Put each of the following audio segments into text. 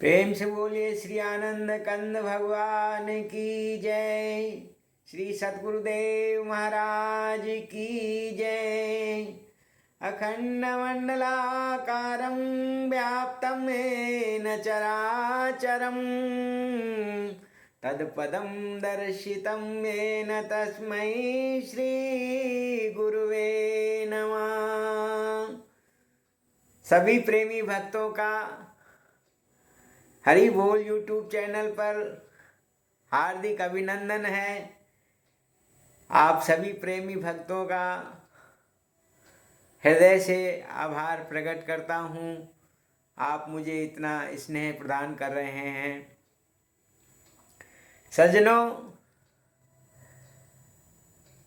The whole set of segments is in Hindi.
प्रेम से बोलिए श्री आनंद कंद भगवान की जय। श्री सद्गुरुदेव महाराज की जय। अखंड मंडलाकारं व्याप्तं येन चराचरं तत्पदं दर्शितं येन तस्मै श्री गुरुवे नमः। सभी प्रेमी भक्तों का हरि बोल यूट्यूब चैनल पर हार्दिक अभिनंदन है। आप सभी प्रेमी भक्तों का हृदय से आभार प्रकट करता हूँ। आप मुझे इतना स्नेह प्रदान कर रहे हैं। सज्जनों,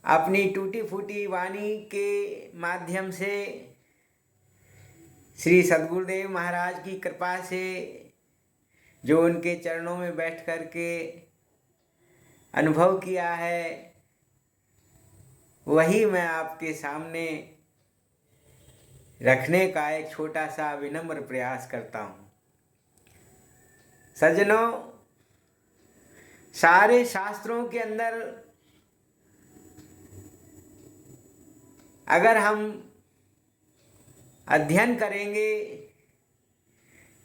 अपनी टूटी फूटी वाणी के माध्यम से श्री सद्गुरुदेव महाराज की कृपा से जो उनके चरणों में बैठ कर के अनुभव किया है, वही मैं आपके सामने रखने का एक छोटा सा विनम्र प्रयास करता हूँ। सज्जनों, सारे शास्त्रों के अंदर अगर हम अध्ययन करेंगे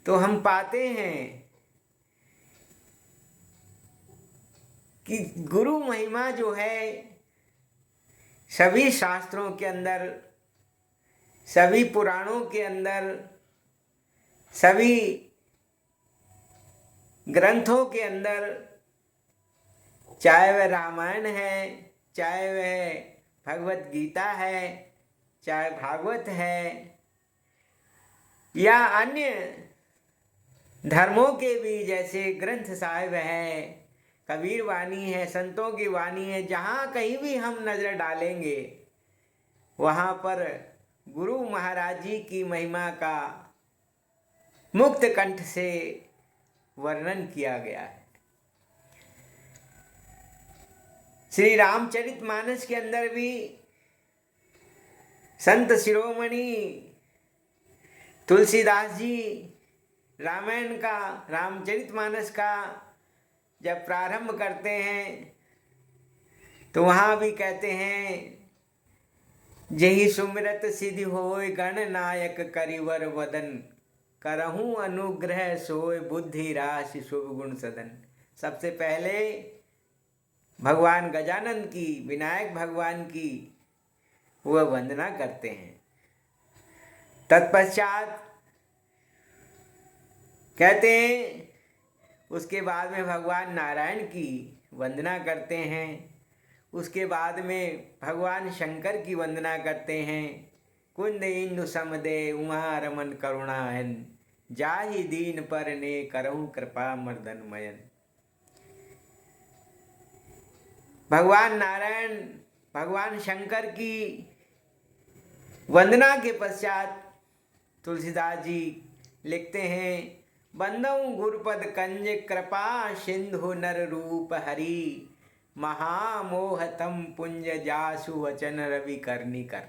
तो हम पाते हैं कि गुरु महिमा जो है सभी शास्त्रों के अंदर, सभी पुराणों के अंदर, सभी ग्रंथों के अंदर, चाहे वह रामायण है, चाहे वह भगवत गीता है, चाहे भागवत है, या अन्य धर्मों के भी जैसे ग्रंथ साहिब है, कबीर वाणी है, संतों की वाणी है, जहाँ कहीं भी हम नज़र डालेंगे वहाँ पर गुरु महाराज जी की महिमा का मुक्त कंठ से वर्णन किया गया है। श्री रामचरितमानस के अंदर भी संत शिरोमणि तुलसीदास जी रामायण का, रामचरितमानस का जब प्रारंभ करते हैं तो वहाँ भी कहते हैं, जही सुमिरत सिद्धि होय गणनायक करिवर वदन, करहूँ अनुग्रह सोय बुद्धि राशि शुभ गुण सदन। सबसे पहले भगवान गजानन की, विनायक भगवान की वह वंदना करते हैं। तत्पश्चात कहते हैं, उसके बाद में भगवान नारायण की वंदना करते हैं। उसके बाद में भगवान शंकर की वंदना करते हैं। कुंद इंदु समदे उमा रमन करुणाहन, जाहि दीन पर ने करहूँ कृपा मर्दन मयन। भगवान नारायण, भगवान शंकर की वंदना के पश्चात तुलसीदास जी लिखते हैं, बंदऊ गुरुपद कंज कृपा सिंधु नर रूप हरि, महामोहतम पुंज जासु वचन रवि करनी कर।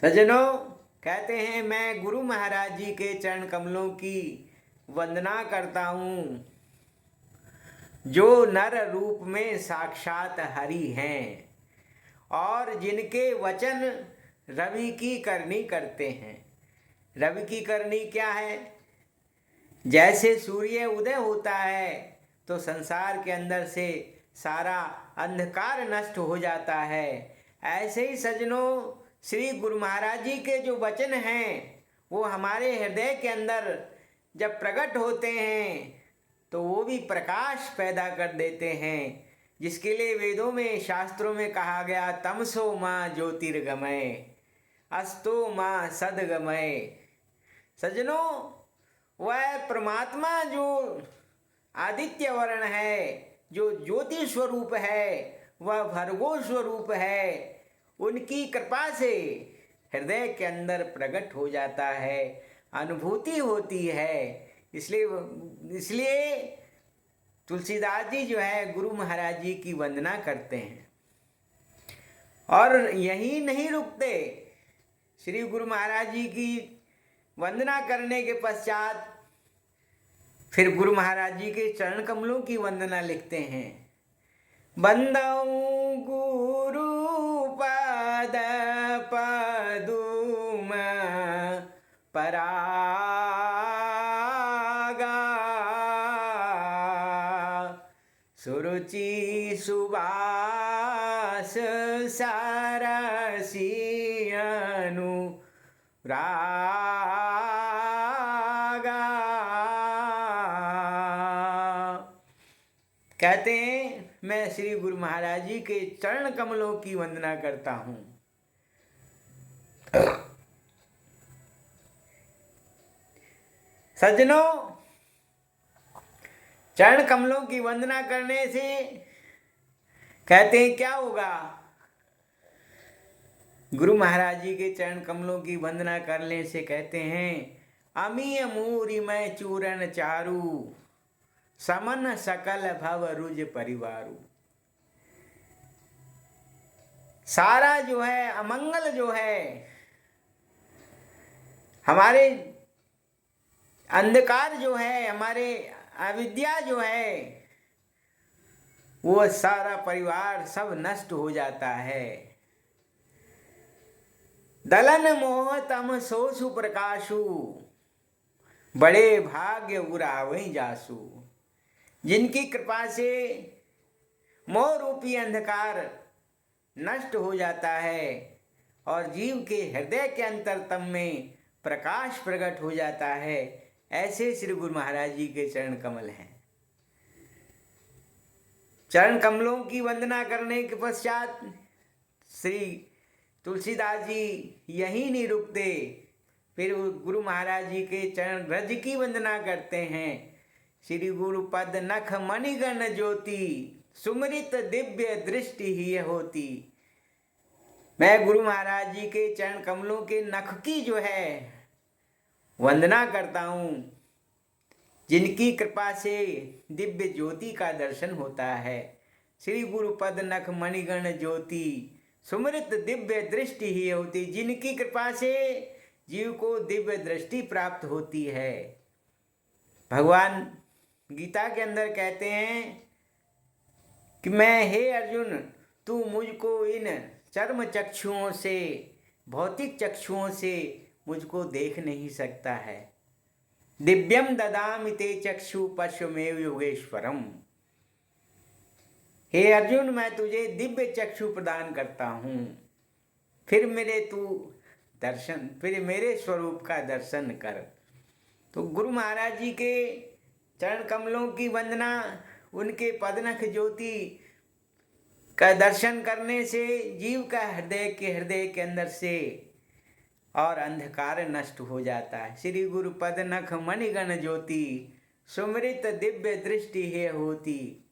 सज्जनों, कहते हैं, मैं गुरु महाराज जी के चरण कमलों की वंदना करता हूँ जो नर रूप में साक्षात हरि हैं और जिनके वचन रवि की करनी करते हैं। रवि की करनी क्या है? जैसे सूर्य उदय होता है तो संसार के अंदर से सारा अंधकार नष्ट हो जाता है। ऐसे ही सज्जनों, श्री गुरु महाराज जी के जो वचन हैं वो हमारे हृदय के अंदर जब प्रकट होते हैं तो वो भी प्रकाश पैदा कर देते हैं, जिसके लिए वेदों में, शास्त्रों में कहा गया, तमसो माँ ज्योतिर्गमय अस्तो माँ सदगमय। सज्जनों, वह परमात्मा जो आदित्य वर्ण है, जो ज्योति स्वरूप है, वह भर्गो स्वरूप है, उनकी कृपा से हृदय के अंदर प्रकट हो जाता है, अनुभूति होती है। इसलिए तुलसीदास जी जो है गुरु महाराज जी की वंदना करते हैं। और यही नहीं रुकते, श्री गुरु महाराज जी की वंदना करने के पश्चात फिर गुरु महाराज जी के चरण कमलों की वंदना लिखते हैं। बंदऊ गुरु पद पदुम परागा, सुरुचि सुबास सरसी अनुरागा। कहते हैं मैं श्री गुरु महाराज जी के चरण कमलों की वंदना करता हूँ। सज्जनों, चरण कमलों की वंदना करने से कहते हैं क्या होगा? गुरु महाराज जी के चरण कमलों की वंदना करने से कहते हैं अमीय मूरी मैं चूरन चारू, समन सकल भव रुज परिवारू। सारा जो है अमंगल जो है, हमारे अंधकार जो है, हमारे अविद्या जो है, वो सारा परिवार सब नष्ट हो जाता है। दलन मोह तम सोसु प्रकाशु, बड़े भाग्य उरावै जासु। जिनकी कृपा से मोह रूपी अंधकार नष्ट हो जाता है और जीव के हृदय के अंतरतम में प्रकाश प्रकट हो जाता है, ऐसे श्री गुरु महाराज जी के चरण कमल हैं। चरण कमलों की वंदना करने के पश्चात श्री तुलसीदास जी यहीं नहीं रुकते, फिर गुरु महाराज जी के चरण रज की वंदना करते हैं। श्री गुरु पद नख मणिगण ज्योति, सुमृत दिव्य दृष्टि ही होती। मैं गुरु महाराज जी के चरण कमलों के नख की जो है वंदना करता हूँ, जिनकी कृपा से दिव्य ज्योति का दर्शन होता है। श्री गुरु पद नख मणिगण ज्योति, सुमृत दिव्य दृष्टि ही होती। जिनकी कृपा से जीव को दिव्य दृष्टि प्राप्त होती है। भगवान गीता के अंदर कहते हैं कि मैं, हे अर्जुन, तू मुझको इन चर्म चक्षुओं से, भौतिक चक्षुओं से मुझको देख नहीं सकता है। दिव्यम ददामि ते चक्षु पश्यमेव योगेश्वरम। हे अर्जुन, मैं तुझे दिव्य चक्षु प्रदान करता हूँ, फिर मेरे स्वरूप का दर्शन कर। तो गुरु महाराज जी के चरण कमलों की वंदना, उनके पदनख ज्योति का दर्शन करने से जीव का हृदय के अंदर से और अंधकार नष्ट हो जाता है। श्री गुरु पद नख मणिगण ज्योति, सुमृत दिव्य दृष्टि है होती।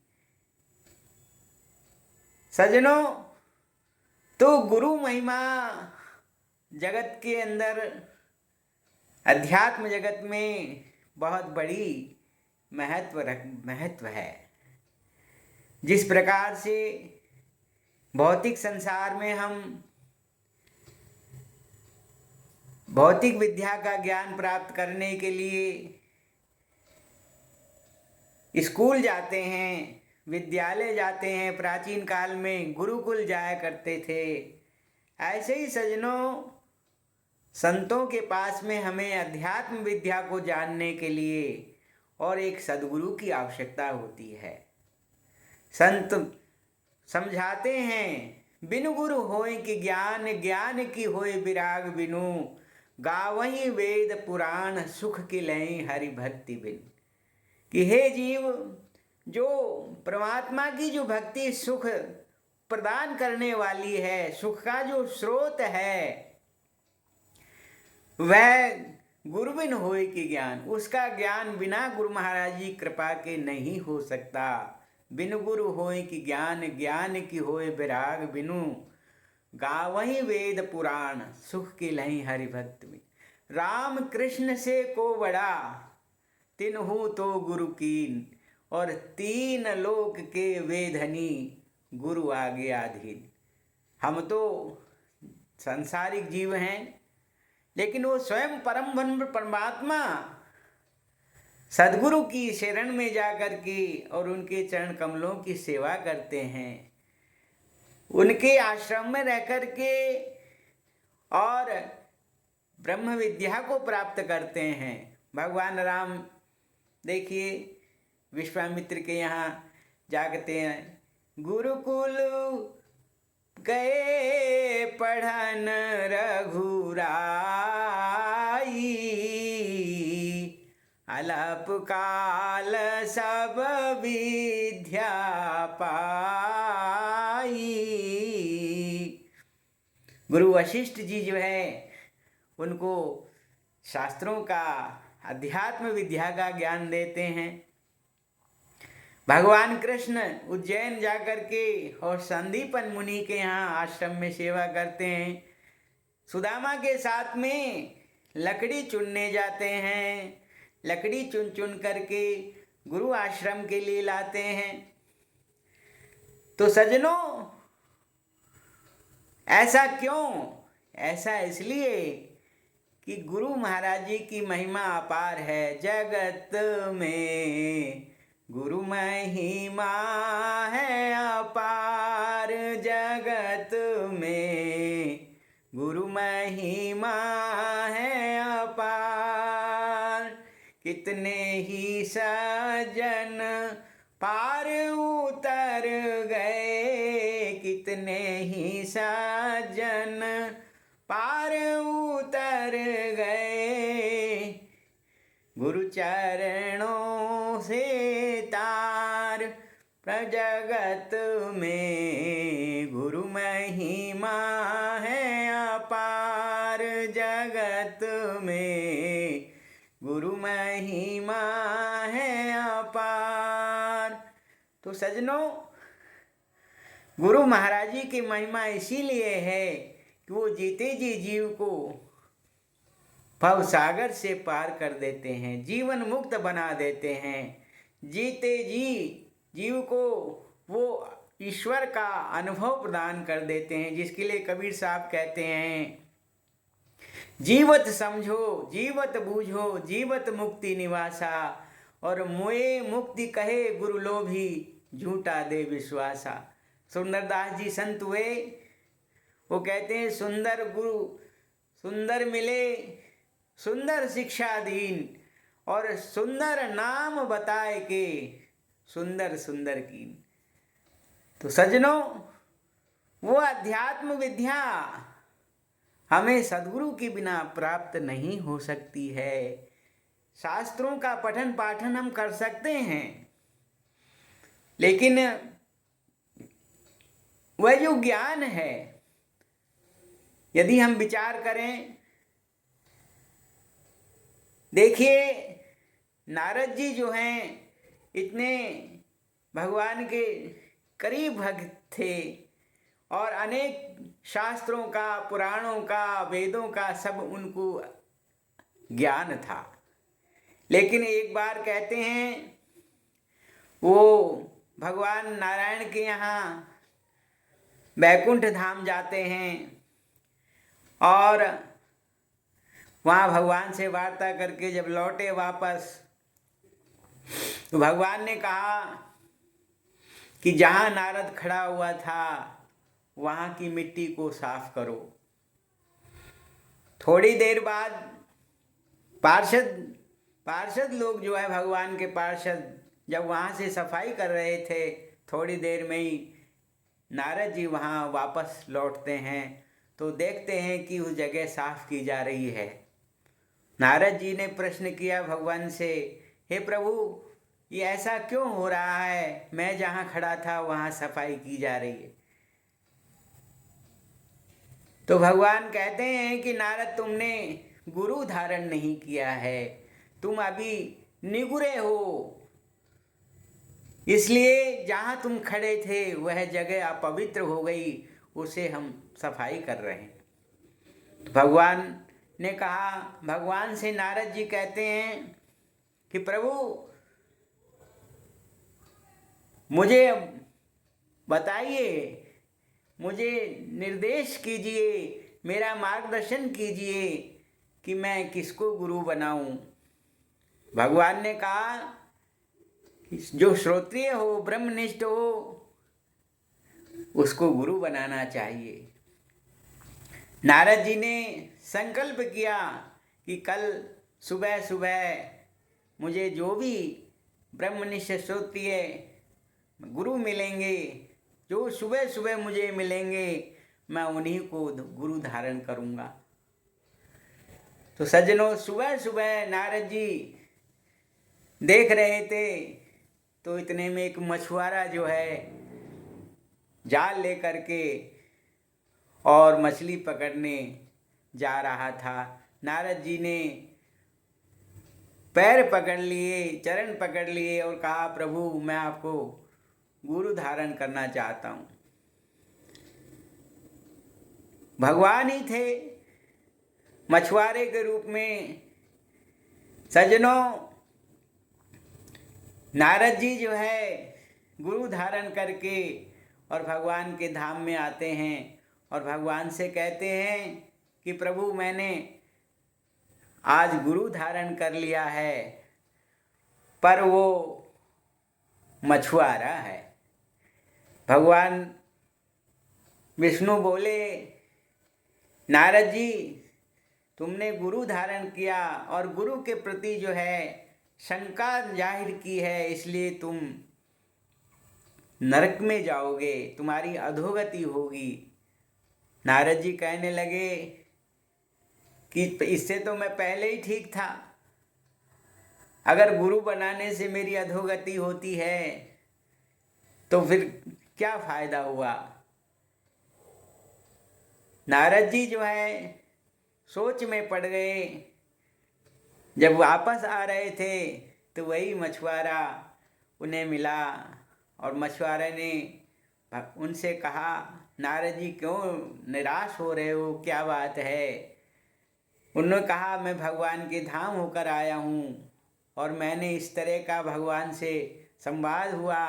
सजनों, तो गुरु महिमा जगत के अंदर, अध्यात्म जगत में बहुत बड़ी महत्व है। जिस प्रकार से भौतिक संसार में हम भौतिक विद्या का ज्ञान प्राप्त करने के लिए स्कूल जाते हैं, विद्यालय जाते हैं, प्राचीन काल में गुरुकुल जाया करते थे, ऐसे ही सज्जनों, संतों के पास में हमें अध्यात्म विद्या को जानने के लिए और एक सद्गुरु की आवश्यकता होती है। संत समझाते हैं, बिनु गुरु होय कि ज्ञान, ज्ञान की होय विराग बिनु, गावहीं वेद पुराण सुख की लय हरि भक्ति बिन। कि हे जीव, जो परमात्मा की जो भक्ति सुख प्रदान करने वाली है, सुख का जो स्रोत है, वह गुरु बिन होय कि ज्ञान, उसका ज्ञान बिना गुरु महाराज जी कृपा के नहीं हो सकता। बिन गुरु होय कि ज्ञान, ज्ञान की होय विराग बिनु, गावहीं वेद पुराण सुख की लही हरि भक्त में। राम कृष्ण से को बड़ा, तिन्हु तो गुरु कीन, और तीन लोक के वेधनी, गुरु आगे अधीन। हम तो सांसारिक जीव हैं, लेकिन वो स्वयं परम परमात्मा सदगुरु की शरण में जाकर के और उनके चरण कमलों की सेवा करते हैं, उनके आश्रम में रह कर के और ब्रह्म विद्या को प्राप्त करते हैं। भगवान राम देखिए विश्वामित्र के यहाँ जागते हैं, गुरुकुल गए पढ़न रघुराई, अल्प काल सब विद्या पाई। गुरु वशिष्ठ जी जो है उनको शास्त्रों का, अध्यात्म विद्या का ज्ञान देते हैं। भगवान कृष्ण उज्जैन जाकर के और संदीपन मुनि के यहाँ आश्रम में सेवा करते हैं। सुदामा के साथ में लकड़ी चुनने जाते हैं, लकड़ी चुन चुन करके गुरु आश्रम के लिए लाते हैं। तो सज्जनों, ऐसा क्यों? ऐसा इसलिए कि गुरु महाराज जी की महिमा अपार है। जगत में गुरु महिमा है अपार, जगत में गुरु महिमा है अपार। कितने ही सज्जन पार उतर गए, कितने ही सज्जन पार उतर गए, गुरु चरणों से तार। प्रजगत में गुरु महिमा है अपार, जगत में गुरु महिमा है अपार। तो सज्जनों, गुरु महाराज जी की महिमा इसीलिए है कि वो जीते जी जीव को भव सागर से पार कर देते हैं, जीवन मुक्त बना देते हैं। जीते जी जीव को वो ईश्वर का अनुभव प्रदान कर देते हैं, जिसके लिए कबीर साहब कहते हैं, जीवत समझो जीवत बूझो जीवत मुक्ति निवासा, और मोए मुक्ति कहे गुरु लोभी झूठा दे विश्वासा। सुंदरदास जी संत हुए, वो कहते हैं सुंदर गुरु सुंदर मिले, सुंदर शिक्षा दीन, और सुंदर नाम बताए के सुंदर सुंदर कीन। तो सज्जनों, वो अध्यात्म विद्या हमें सद्गुरु के बिना प्राप्त नहीं हो सकती है। शास्त्रों का पठन पाठन हम कर सकते हैं, लेकिन वह जो ज्ञान है, यदि हम विचार करें, देखिए नारद जी जो हैं इतने भगवान के करीब भक्त थे और अनेक शास्त्रों का, पुराणों का, वेदों का सब उनको ज्ञान था। लेकिन एक बार कहते हैं वो भगवान नारायण के यहाँ बैकुंठ धाम जाते हैं और वहाँ भगवान से वार्ता करके जब लौटे वापस, तो भगवान ने कहा कि जहाँ नारद खड़ा हुआ था वहाँ की मिट्टी को साफ करो। थोड़ी देर बाद पार्षद लोग जो है, भगवान के पार्षद, जब वहाँ से सफाई कर रहे थे, थोड़ी देर में ही नारद जी वहाँ वापस लौटते हैं तो देखते हैं कि उस जगह साफ की जा रही है। नारद जी ने प्रश्न किया भगवान से, हे प्रभु, ये ऐसा क्यों हो रहा है? मैं जहाँ खड़ा था वहाँ सफाई की जा रही है। तो भगवान कहते हैं कि नारद, तुमने गुरु धारण नहीं किया है, तुम अभी निगुरे हो, इसलिए जहाँ तुम खड़े थे वह जगह अपवित्र हो गई, उसे हम सफाई कर रहे हैं। तो भगवान ने कहा, भगवान से नारद जी कहते हैं कि प्रभु, मुझे बताइए, मुझे निर्देश कीजिए, मेरा मार्गदर्शन कीजिए कि मैं किसको गुरु बनाऊं। भगवान ने कहा कि जो श्रोत्रिय हो, ब्रह्मनिष्ठ हो, उसको गुरु बनाना चाहिए। नारद जी ने संकल्प किया कि कल सुबह सुबह मुझे जो भी ब्रह्मनिष्ठ श्रोत्रिय गुरु मिलेंगे, जो सुबह सुबह मुझे मिलेंगे, मैं उन्हीं को गुरु धारण करूंगा। तो सज्जनों, सुबह सुबह नारद जी देख रहे थे तो इतने में एक मछुआरा जो है जाल लेकर के और मछली पकड़ने जा रहा था। नारद जी ने पैर पकड़ लिए, चरण पकड़ लिए और कहा, प्रभु मैं आपको गुरु धारण करना चाहता हूँ। भगवान ही थे मछुआरे के रूप में। सज्जनों, नारद जी जो है गुरु धारण करके और भगवान के धाम में आते हैं और भगवान से कहते हैं कि प्रभु मैंने आज गुरु धारण कर लिया है, पर वो मछुआरा है। भगवान विष्णु बोले, नारद जी तुमने गुरु धारण किया और गुरु के प्रति जो है शंका जाहिर की है, इसलिए तुम नरक में जाओगे, तुम्हारी अधोगति होगी। नारद जी कहने लगे कि इससे तो मैं पहले ही ठीक था। अगर गुरु बनाने से मेरी अधोगति होती है तो फिर क्या फायदा हुआ। नारद जी जो है सोच में पड़ गए। जब वापस आ रहे थे तो वही मछुआरा उन्हें मिला और मछुआरे ने उनसे कहा, नारद जी क्यों निराश हो रहे हो, क्या बात है। उन्होंने कहा, मैं भगवान के धाम होकर आया हूँ और मैंने इस तरह का भगवान से संवाद हुआ।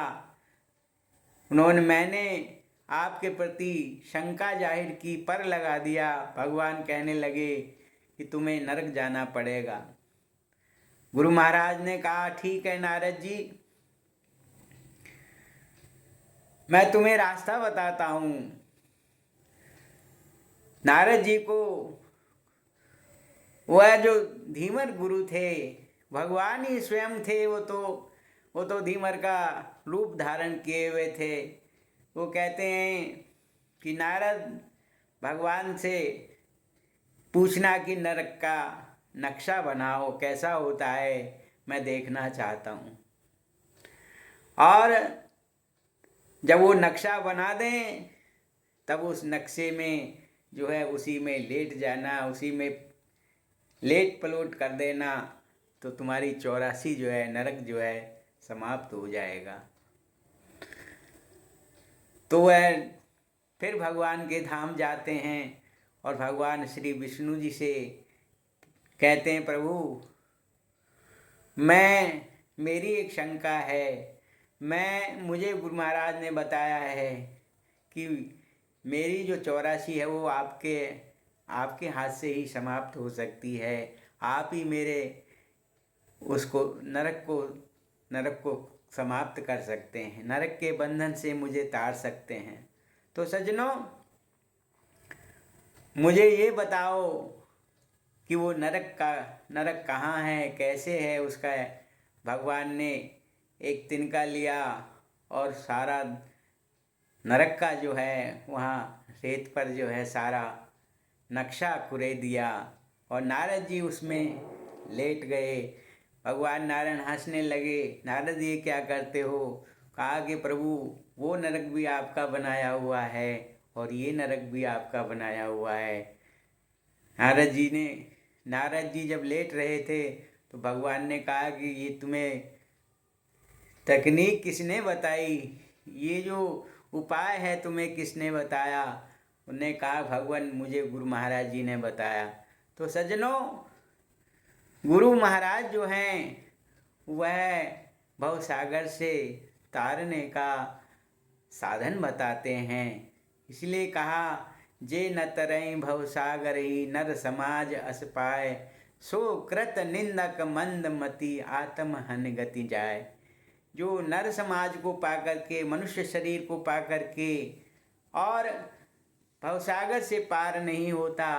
मैंने आपके प्रति शंका जाहिर की, पर लगा दिया। भगवान कहने लगे कि तुम्हें नरक जाना पड़ेगा। गुरु महाराज ने कहा, ठीक है नारद जी, मैं तुम्हें रास्ता बताता हूँ। नारद जी को वह जो धीमर गुरु थे, भगवान ही स्वयं थे, वो तो धीमर का रूप धारण किए हुए थे। वो कहते हैं कि नारद भगवान से पूछना कि नरक का नक्शा बनाओ, कैसा होता है, मैं देखना चाहता हूँ। और जब वो नक्शा बना दें तब उस नक्शे में जो है उसी में लेट जाना, उसी में लेट पलोट कर देना, तो तुम्हारी 84 जो है नरक जो है समाप्त हो जाएगा। तो वह फिर भगवान के धाम जाते हैं और भगवान श्री विष्णु जी से कहते हैं, प्रभु मेरी एक शंका है। मुझे गुरु महाराज ने बताया है कि मेरी जो 84 है वो आपके हाथ से ही समाप्त हो सकती है। आप ही मेरे उसको नरक को समाप्त कर सकते हैं, नरक के बंधन से मुझे तार सकते हैं। तो सज्जनों, मुझे ये बताओ कि वो नरक कहाँ है, कैसे है उसका। भगवान ने एक तिनका लिया और सारा नरक का जो है वहाँ रेत पर जो है सारा नक्शा कुरे दिया और नारद जी उसमें लेट गए। भगवान नारायण हंसने लगे, नारद ये क्या करते हो। कहा कि प्रभु वो नरक भी आपका बनाया हुआ है और ये नरक भी आपका बनाया हुआ है। नारद जी जब लेट रहे थे तो भगवान ने कहा कि ये तुम्हें तकनीक किसने बताई, ये जो उपाय है तुम्हें किसने बताया। उन्होंने कहा, भगवान मुझे गुरु महाराज जी ने बताया। तो सज्जनों, गुरु महाराज जो हैं वह भवसागर से तारने का साधन बताते हैं। इसलिए कहा, जे न तरई भवसागर ही नर समाज अस पाए, सो कृत निंदक मंद मति आत्म हन गति जाए। जो नर समाज को पाकर के, मनुष्य शरीर को पाकर के और भवसागर से पार नहीं होता,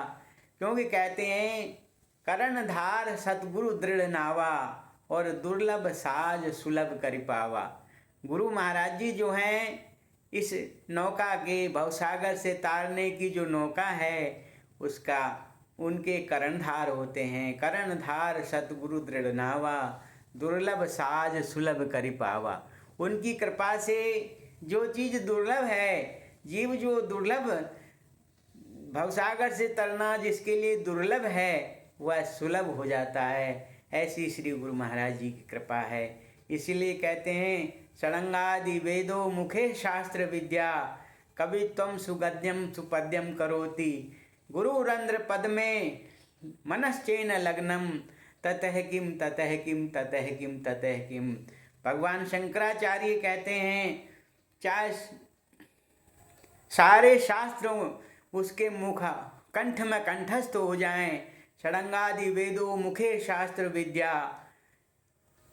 क्योंकि कहते हैं कर्णधार सतगुरु दृढ़ नावा और दुर्लभ साज सुलभ कर पावा। गुरु महाराज जी जो हैं इस नौका के भवसागर से तारने की जो नौका है उसका उनके कर्णधार होते हैं। कर्णधार सतगुरु दृढ़ नावा दुर्लभ साज सुलभ कर पावा। उनकी कृपा से जो चीज़ दुर्लभ है, जीव जो दुर्लभ भवसागर से तरना जिसके लिए दुर्लभ है वह सुलभ हो जाता है। ऐसी श्री गुरु महाराज जी की कृपा है। इसीलिए कहते हैं षडंगादि वेदो मुखे शास्त्र विद्या कवित्वम सुगद्यम सुपद्यम करोति गुरुरंध्र पद में मनश्चेन लग्नम ततः किम ततः किम ततः किम ततः किम। भगवान शंकराचार्य कहते हैं चाहे सारे शास्त्रों उसके मुख कंठ में कंठस्थ हो जाएं, षडंगादि वेदों मुखे शास्त्र विद्या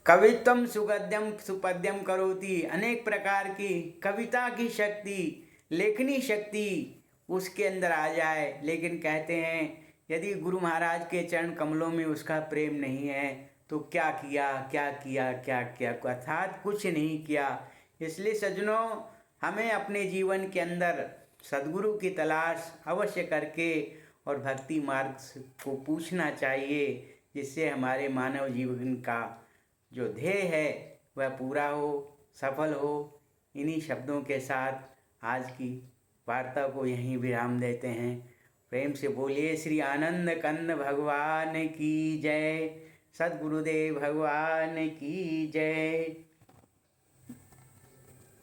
कवित्वम सुगद्यम सुपद्यम करोति। अनेक प्रकार की कविता की शक्ति, लेखनी शक्ति उसके अंदर आ जाए, लेकिन कहते हैं यदि गुरु महाराज के चरण कमलों में उसका प्रेम नहीं है तो क्या किया क्या किया क्या किया, अर्थात कुछ नहीं किया। इसलिए सज्जनों, हमें अपने जीवन के अंदर सद्गुरु की तलाश अवश्य करके और भक्ति मार्ग को पूछना चाहिए, जिससे हमारे मानव जीवन का जो ध्येय है वह पूरा हो, सफल हो। इन्हीं शब्दों के साथ आज की वार्ता को यहीं विराम देते हैं। प्रेम से बोलिए श्री आनंद कंद भगवान की जय, सद्गुरुदेव भगवान की जय।